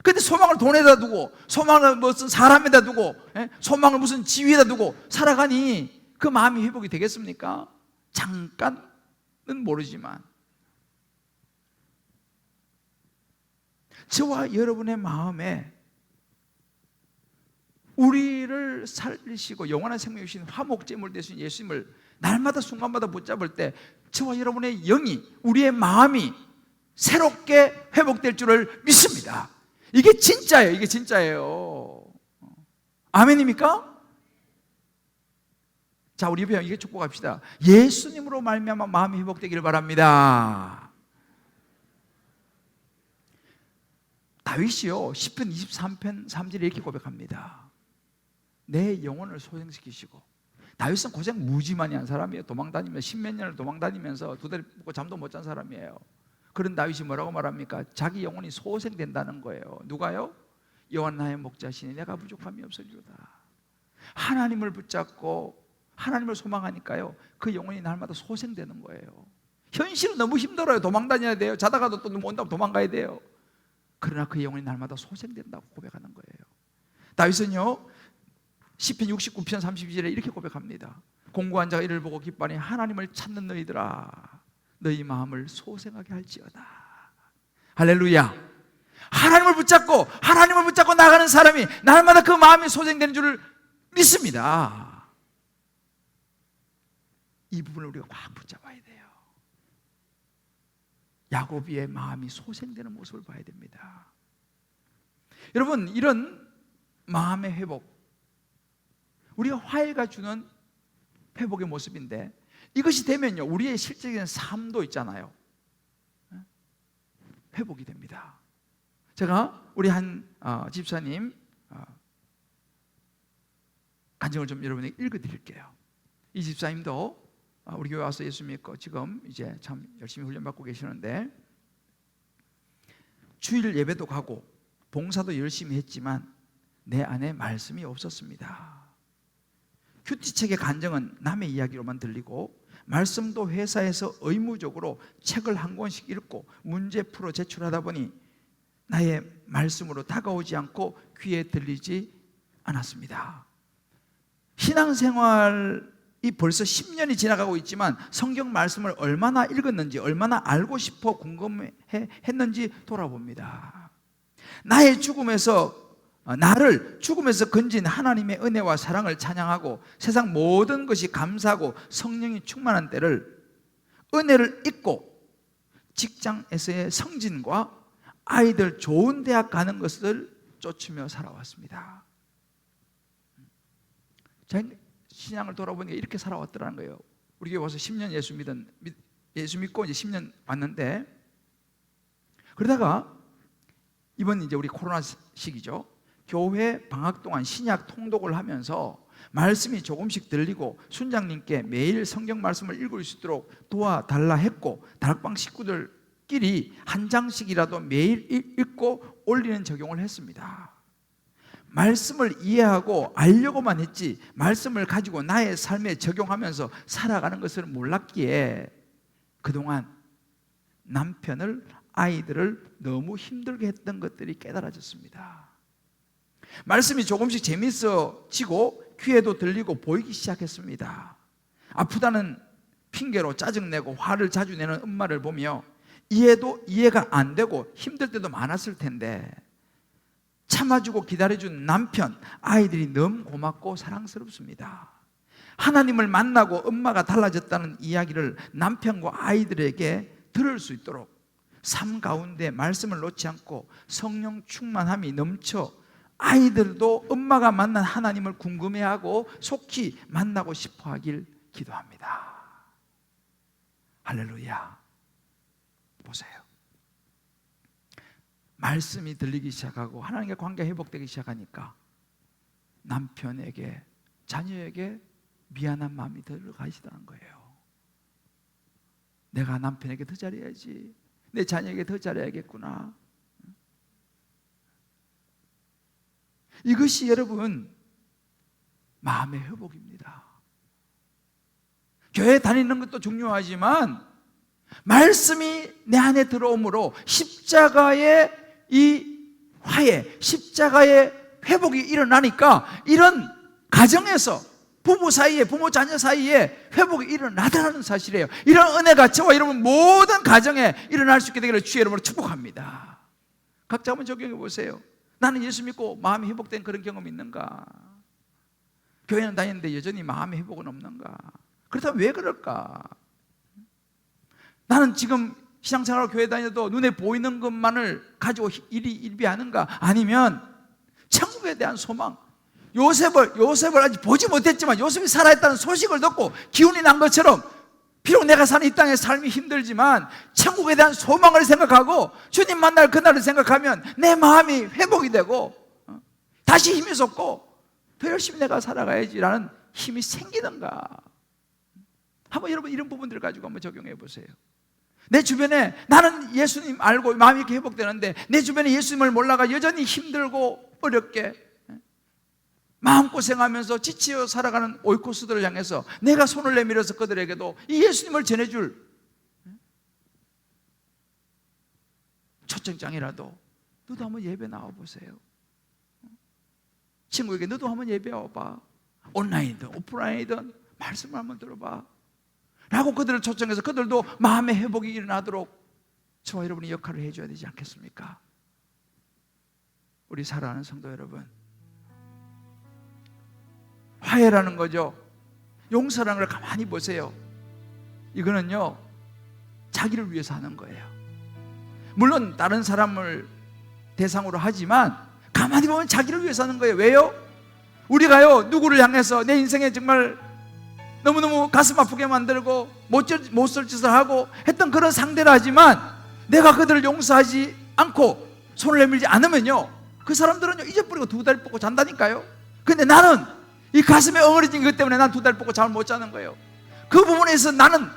그런데 소망을 돈에다 두고, 소망을 무슨 사람에다 두고, 소망을 무슨 지위에다 두고 살아가니 그 마음이 회복이 되겠습니까? 잠깐은 모르지만 저와 여러분의 마음에 우리를 살리시고 영원한 생명을 주신 화목제물 되신 예수님을 날마다 순간마다 붙잡을 때 저와 여러분의 영이, 우리의 마음이 새롭게 회복될 줄을 믿습니다. 이게 진짜예요. 이게 진짜예요. 아멘입니까? 자, 우리 옆에 이게 축복합시다. 예수님으로 말미암아 마음이 회복되기를 바랍니다. 다윗이요, 시편 23편 3절에 이렇게 고백합니다. 내 영혼을 소생시키시고. 다윗은 고생 무지 많이 한 사람이에요. 도망다니면서 십몇 년을 도망다니면서 두 다리 묶고 잠도 못 잔 사람이에요. 그런 다윗이 뭐라고 말합니까? 자기 영혼이 소생된다는 거예요. 누가요? 여호와 나의 목자시니 내가 부족함이 없으리로다. 하나님을 붙잡고 하나님을 소망하니까요, 그 영혼이 날마다 소생되는 거예요. 현실은 너무 힘들어요. 도망다녀야 돼요. 자다가도 또 눈 온다고 도망가야 돼요. 그러나 그 영혼이 날마다 소생된다고 고백하는 거예요. 다윗은요, 시편 69편 32절에 이렇게 고백합니다. 공고한 자가 이를 보고 기뻐하니 하나님을 찾는 너희들아, 너희 마음을 소생하게 할지어다. 할렐루야. 하나님을 붙잡고 나가는 사람이 날마다 그 마음이 소생되는 줄을 믿습니다. 이 부분을 우리가 꽉 붙잡아야 돼요. 야곱의 마음이 소생되는 모습을 봐야 됩니다. 여러분, 이런 마음의 회복, 우리가 화해가 주는 회복의 모습인데, 이것이 되면요, 우리의 실질적인 삶도 있잖아요, 회복이 됩니다. 제가 우리 한 집사님 간증을 좀 여러분에게 읽어드릴게요. 이 집사님도 우리 교회 와서 예수 믿고 지금 이제 참 열심히 훈련받고 계시는데, 주일 예배도 가고 봉사도 열심히 했지만 내 안에 말씀이 없었습니다. 큐티책의 간증은 남의 이야기로만 들리고 말씀도 회사에서 의무적으로 책을 한 권씩 읽고 문제 풀어 제출하다 보니 나의 말씀으로 다가오지 않고 귀에 들리지 않았습니다. 신앙생활이 벌써 10년이 지나가고 있지만 성경 말씀을 얼마나 읽었는지, 얼마나 알고 싶어 궁금했는지 돌아봅니다. 나를 죽음에서 건진 하나님의 은혜와 사랑을 찬양하고 세상 모든 것이 감사하고 성령이 충만한 때를 은혜를 잊고 직장에서의 성진과 아이들 좋은 대학 가는 것을 쫓으며 살아왔습니다. 신앙을 돌아보니까 이렇게 살아왔더라는 거예요. 우리 교회 와서 10년 예수 믿고 이제 10년 왔는데, 그러다가 이번 이제 우리 코로나 시기죠. 교회 방학 동안 신약 통독을 하면서 말씀이 조금씩 들리고 순장님께 매일 성경 말씀을 읽을 수 있도록 도와달라 했고, 다락방 식구들끼리 한 장씩이라도 매일 읽고 올리는 적용을 했습니다. 말씀을 이해하고 알려고만 했지 말씀을 가지고 나의 삶에 적용하면서 살아가는 것을 몰랐기에 그동안 남편을, 아이들을 너무 힘들게 했던 것들이 깨달아졌습니다. 말씀이 조금씩 재밌어지고 귀에도 들리고 보이기 시작했습니다. 아프다는 핑계로 짜증내고 화를 자주 내는 엄마를 보며 이해가 안 되고 힘들 때도 많았을 텐데 참아주고 기다려준 남편, 아이들이 너무 고맙고 사랑스럽습니다. 하나님을 만나고 엄마가 달라졌다는 이야기를 남편과 아이들에게 들을 수 있도록 삶 가운데 말씀을 놓지 않고 성령 충만함이 넘쳐 아이들도 엄마가 만난 하나님을 궁금해하고 속히 만나고 싶어 하길 기도합니다. 할렐루야. 보세요. 말씀이 들리기 시작하고 하나님과 관계가 회복되기 시작하니까 남편에게, 자녀에게 미안한 마음이 들어가시다는 거예요. 내가 남편에게 더 잘해야지, 내 자녀에게 더 잘해야겠구나. 이것이 여러분 마음의 회복입니다. 교회 다니는 것도 중요하지만 말씀이 내 안에 들어오므로 십자가의 이 화해, 십자가의 회복이 일어나니까 이런 가정에서 부부 사이에, 부모 자녀 사이에 회복이 일어나더라는 사실이에요. 이런 은혜가 저와 여러분 모든 가정에 일어날 수 있게 되기를 주의 이름으로 축복합니다. 각자 한번 적용해 보세요. 나는 예수 믿고 마음이 회복된 그런 경험이 있는가? 교회는 다니는데 여전히 마음의 회복은 없는가? 그렇다면 왜 그럴까? 나는 지금 신앙생활하고 교회 다녀도 눈에 보이는 것만을 가지고 일비하는가? 아니면 천국에 대한 소망, 요셉을 아직 보지 못했지만 요셉이 살아있다는 소식을 듣고 기운이 난 것처럼, 비록 내가 사는 이 땅의 삶이 힘들지만 천국에 대한 소망을 생각하고 주님 만날 그날을 생각하면 내 마음이 회복이 되고 다시 힘이 솟고 더 열심히 내가 살아가야지라는 힘이 생기는가? 한번 여러분 이런 부분들을 가지고 한번 적용해 보세요. 내 주변에 나는 예수님 알고 마음이 이렇게 회복되는데 내 주변에 예수님을 몰라가 여전히 힘들고 어렵게 마음고생하면서 지치어 살아가는 오이코스들을 향해서 내가 손을 내밀어서 그들에게도 이 예수님을 전해줄 초청장이라도 너도 한번 예배 나와보세요. 친구에게 너도 한번 예배 와봐. 온라인이든 오프라인이든 말씀을 한번 들어봐 라고 그들을 초청해서 그들도 마음의 회복이 일어나도록 저와 여러분이 역할을 해줘야 되지 않겠습니까? 우리 사랑하는 성도 여러분, 화해라는 거죠. 용서라는 걸 가만히 보세요. 이거는요 자기를 위해서 하는 거예요. 물론 다른 사람을 대상으로 하지만 가만히 보면 자기를 위해서 하는 거예요. 왜요? 우리가요 누구를 향해서 내 인생에 정말 너무너무 가슴 아프게 만들고 못 쓸 짓을 하고 했던 그런 상대를 하지만 내가 그들을 용서하지 않고 손을 내밀지 않으면요 그 사람들은요 잊어버리고 두 다리 뻗고 잔다니까요. 근데 나는 이 가슴에 엉어려진 것 때문에 난 두 다리 뻗고 잠을 못 자는 거예요. 그 부분에서 나는,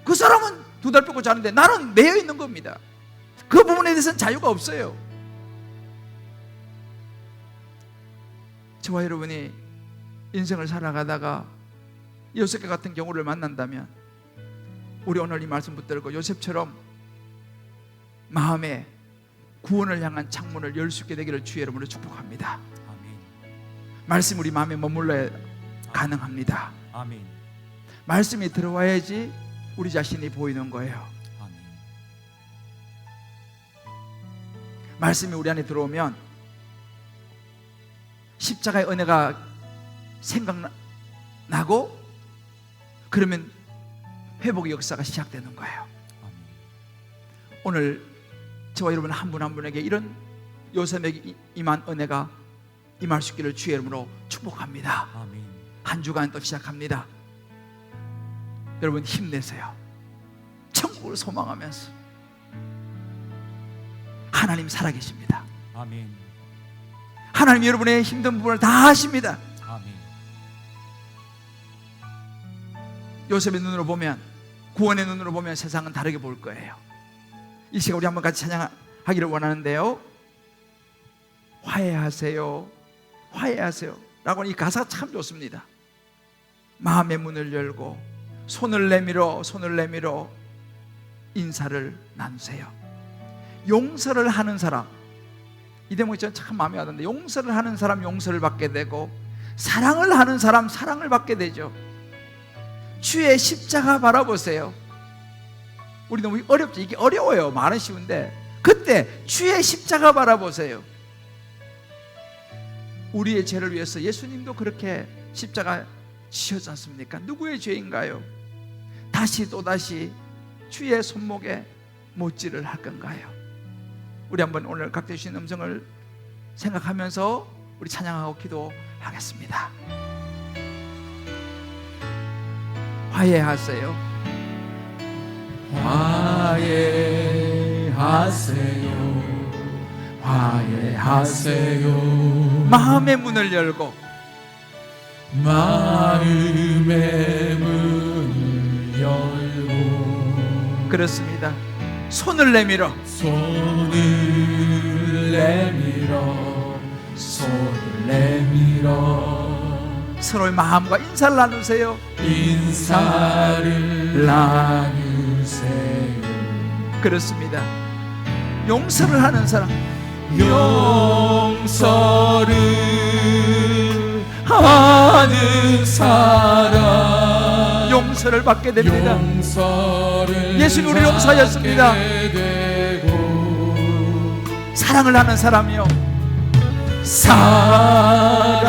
그 사람은 두 다리 뻗고 자는데 나는 매여 있는 겁니다. 그 부분에 대해서는 자유가 없어요. 저와 여러분이 인생을 살아가다가 요셉과 같은 경우를 만난다면 우리 오늘 이 말씀 붙들고 요셉처럼 마음에 구원을 향한 창문을 열 수 있게 되기를 주의 이름으로 축복합니다. 아멘. 말씀이 우리 마음에 머물러야 가능합니다. 아멘. 말씀이 들어와야지 우리 자신이 보이는 거예요. 아멘. 말씀이 우리 안에 들어오면 십자가의 은혜가 생각나고 그러면 회복의 역사가 시작되는 거예요. 아멘. 오늘 저와 여러분 한 분 한 분에게 이런 요셉에게 임한 은혜가 임할 수 있기를 주의 이름으로 축복합니다. 아멘. 한 주간 또 시작합니다. 여러분 힘내세요. 천국을 소망하면서 하나님 살아계십니다. 아멘. 하나님 여러분의 힘든 부분을 다 아십니다. 아멘. 요셉의 눈으로 보면, 구원의 눈으로 보면 세상은 다르게 볼 거예요. 이 시간 우리 한번 같이 찬양하기를 원하는데요. 화해하세요, 화해하세요 라고 하는 이 가사가 참 좋습니다. 마음의 문을 열고 손을 내밀어 인사를 나누세요. 용서를 하는 사람, 이 대목이 저는 참 마음에 와닿는데, 용서를 하는 사람 용서를 받게 되고, 사랑을 하는 사람 사랑을 받게 되죠. 주의 십자가 바라보세요. 우리 너무 어렵죠. 이게 어려워요. 말은 쉬운데, 그때 주의 십자가 바라보세요. 우리의 죄를 위해서 예수님도 그렇게 십자가 지셨지 않습니까? 누구의 죄인가요? 다시 또다시 주의 손목에 못질을 할 건가요? 우리 한번 오늘 각자 주신 음성을 생각하면서 우리 찬양하고 기도하겠습니다. 화해하세요, 화해하세요, 화해하세요. 마음의 문을 열고 마음의 문을 열고, 그렇습니다. 손을 내밀어 손을 내밀어 서로의 마음과 인사를 나누세요. 인사를 나누세요. 그렇습니다. 용서를 하는 사람, 용서를 하는 사람 용서를 받게 됩니다. 용서를 예수님 우리를 용서하셨습니다. 사랑을 하는 사람이요, 사랑을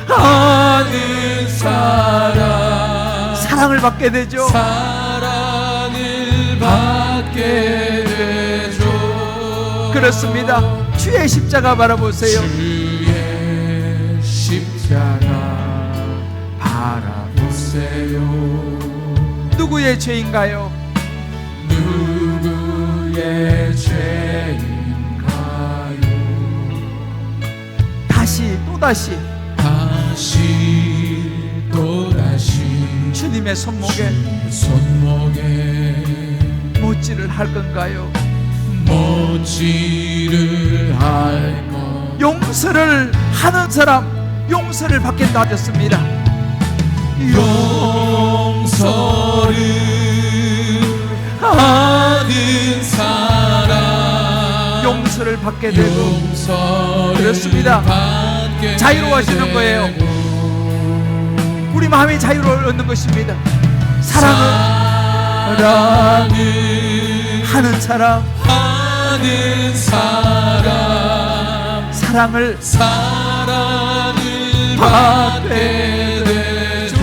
하는 사람 사랑을 받게 되죠. 사랑을 받게 되죠. 그렇습니다. 주의 십자가 바라보세요. 주의 십자가 바라보세요. 누구의 죄인가요? 누구의 죄인가요? 다시 또다시 주님의 손목에 못질을 할 건가요? 못질을 할 것. 용서를 하는 사람 용서를 받겠다 하셨습니다. 용서를 하는 사람 용서를 받게 되고, 용서를 그렇습니다. 받게 자유로워지는 거예요. 우리 마음이 자유를 얻는 것입니다. 사랑을 하는 사람 사랑을 받게 되죠.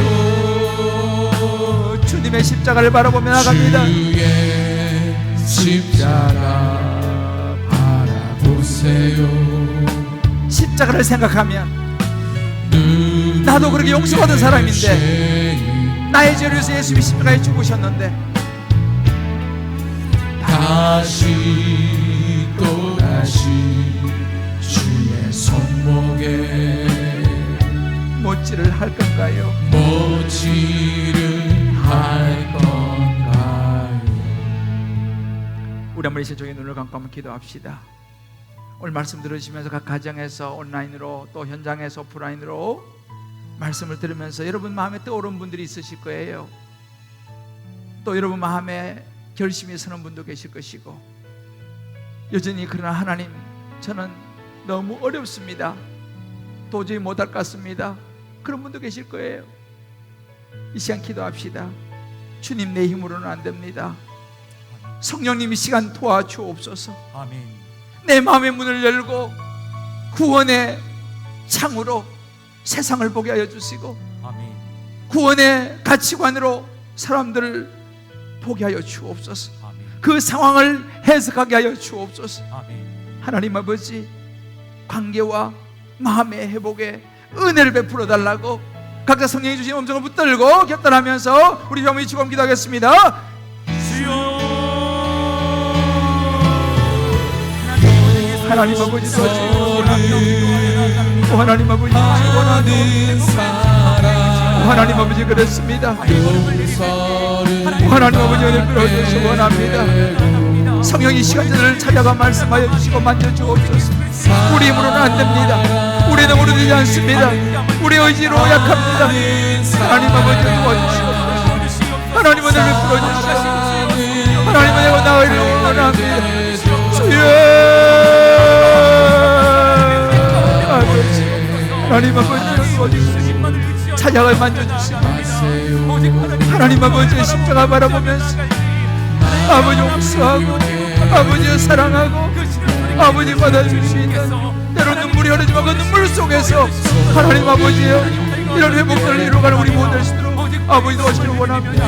주님의 십자가를 바라보며 나갑니다. 주의 십자가 바라보세요. 십자가를 생각하면 나도 그렇게 용서받은 사람인데, 나의 죄를 위해서 예수님이 십자가에 죽으셨는데 다시 또다시 주의 손목에 못질을 할 건가요? 못질을 할 건가요? 우리 한번 이 시간 눈을 감고 한번 기도합시다. 오늘 말씀 들으시면서 각 가정에서 온라인으로 또 현장에서 오프라인으로 말씀을 들으면서 여러분 마음에 떠오른 분들이 있으실 거예요. 또 여러분 마음에 결심이 서는 분도 계실 것이고, 여전히 그러나 하나님 저는 너무 어렵습니다, 도저히 못할 것 같습니다, 그런 분도 계실 거예요. 이 시간 기도합시다. 주님, 내 힘으로는 안 됩니다. 성령님 이 시간 도와주옵소서. 아멘. 내 마음의 문을 열고 구원의 창으로 세상을 보게 하여 주시고, 아멘. 구원의 가치관으로 사람들을 보게 하여 주옵소서. 아멘. 그 상황을 해석하게 하여 주옵소서. 아멘. 하나님 아버지, 관계와 마음의 회복에 은혜를 베풀어 달라고 각자 성령이 주신 음성을 붙들고 격단하면서 우리 병이 주검 기도하겠습니다. 주여, 하나님 아버지 도와주시기 원합니다. 하나님 아버지 도와주시기 원합니다. 하나님 아버지 그렇습니다. 하나님 아버지 은혜 빌어주시기 원합니다. 성령이 시간들을 찾아가 말씀하여 주시고 만져주옵소서. 우리 힘으로는 안 됩니다. 우리 능으로 되지 않습니다. 우리 의지로 약합니다. 하나님 아버지 도와주시옵소서. 하나님 은혜 베풀어주시옵소서. 하나님 은혜가 나으리를 원합니다. 주여 아버지, 하나님 아버지 도와주시옵소서. 찾아가 만져주시옵소서. 하나님 아버지 십자가 바라보면서 아버지 용서하고 아버지 사랑하고 아버지 받아줄 수 있는, 때로 눈물이 흐르지만 그 눈물 속에서 하나님 아버지여 이런 회복들을 이루어가는 우리 모두 될 수 있도록 아버지 도와주시길 원합니다.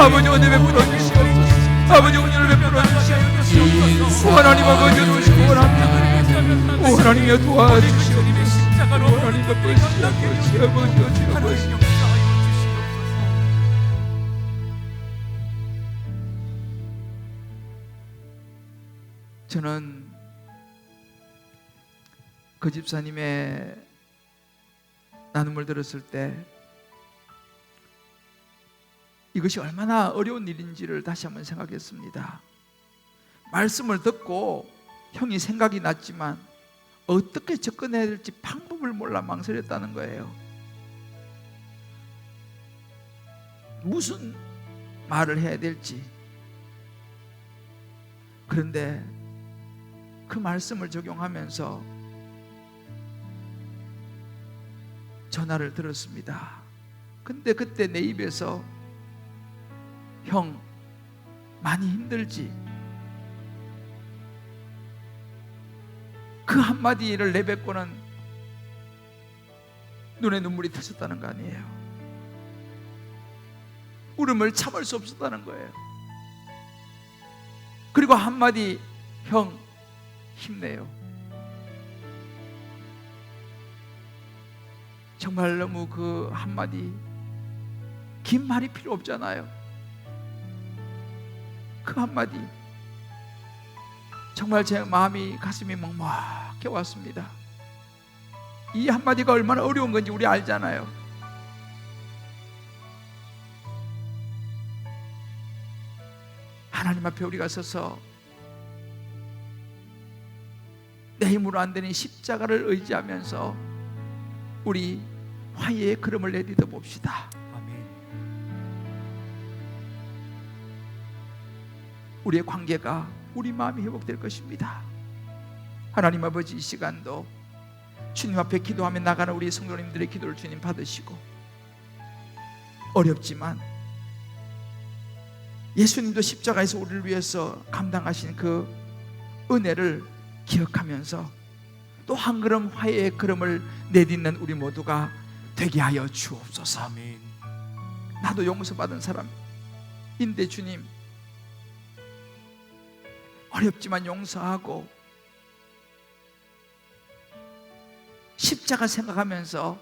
아버지 은혜 베풀어 주시옵소서. 아버지 은혜를 베풀어 주시옵소서. 하나님 아버지 도우시기 원합니다. 오 하나님이여 도와주시옵소서. 하나님 아버지 아버지 저는 그 집사님의 나눔을 들었을 때 이것이 얼마나 어려운 일인지를 다시 한번 생각했습니다. 말씀을 듣고 형이 생각이 났지만 어떻게 접근해야 될지 방법을 몰라 망설였다는 거예요. 무슨 말을 해야 될지. 그런데 그 말씀을 적용하면서 전화를 들었습니다. 근데 그때 내 입에서 형 많이 힘들지? 그 한마디를 내뱉고는 눈에 눈물이 터졌다는 거 아니에요. 울음을 참을 수 없었다는 거예요. 그리고 한마디, 형 힘내요. 정말 너무 그 한마디, 긴 말이 필요 없잖아요. 그 한마디 정말 제 마음이, 가슴이 먹먹해 왔습니다. 이 한마디가 얼마나 어려운 건지 우리 알잖아요. 하나님 앞에 우리가 서서 내 힘으로 안 되는 십자가를 의지하면서 우리 화해의 걸음을 내딛어 봅시다. 우리의 관계가, 우리 마음이 회복될 것입니다. 하나님 아버지, 이 시간도 주님 앞에 기도하며 나가는 우리 성도님들의 기도를 주님 받으시고, 어렵지만 예수님도 십자가에서 우리를 위해서 감당하신 그 은혜를 기억하면서 또 한 걸음 화해의 걸음을 내딛는 우리 모두가 되게 하여 주옵소서. 아멘. 나도 용서받은 사람인데 주님, 어렵지만 용서하고 십자가 생각하면서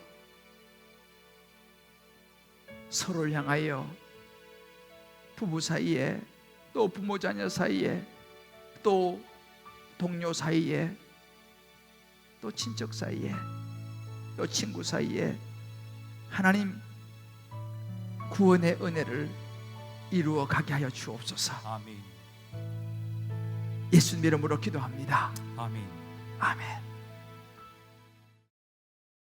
서로를 향하여 부부 사이에, 또 부모 자녀 사이에, 또 동료 사이에, 또 친척 사이에, 또 친구 사이에 하나님 구원의 은혜를 이루어 가게 하여 주옵소서. 아멘. 예수님 이름으로 기도합니다. 아멘. 아멘.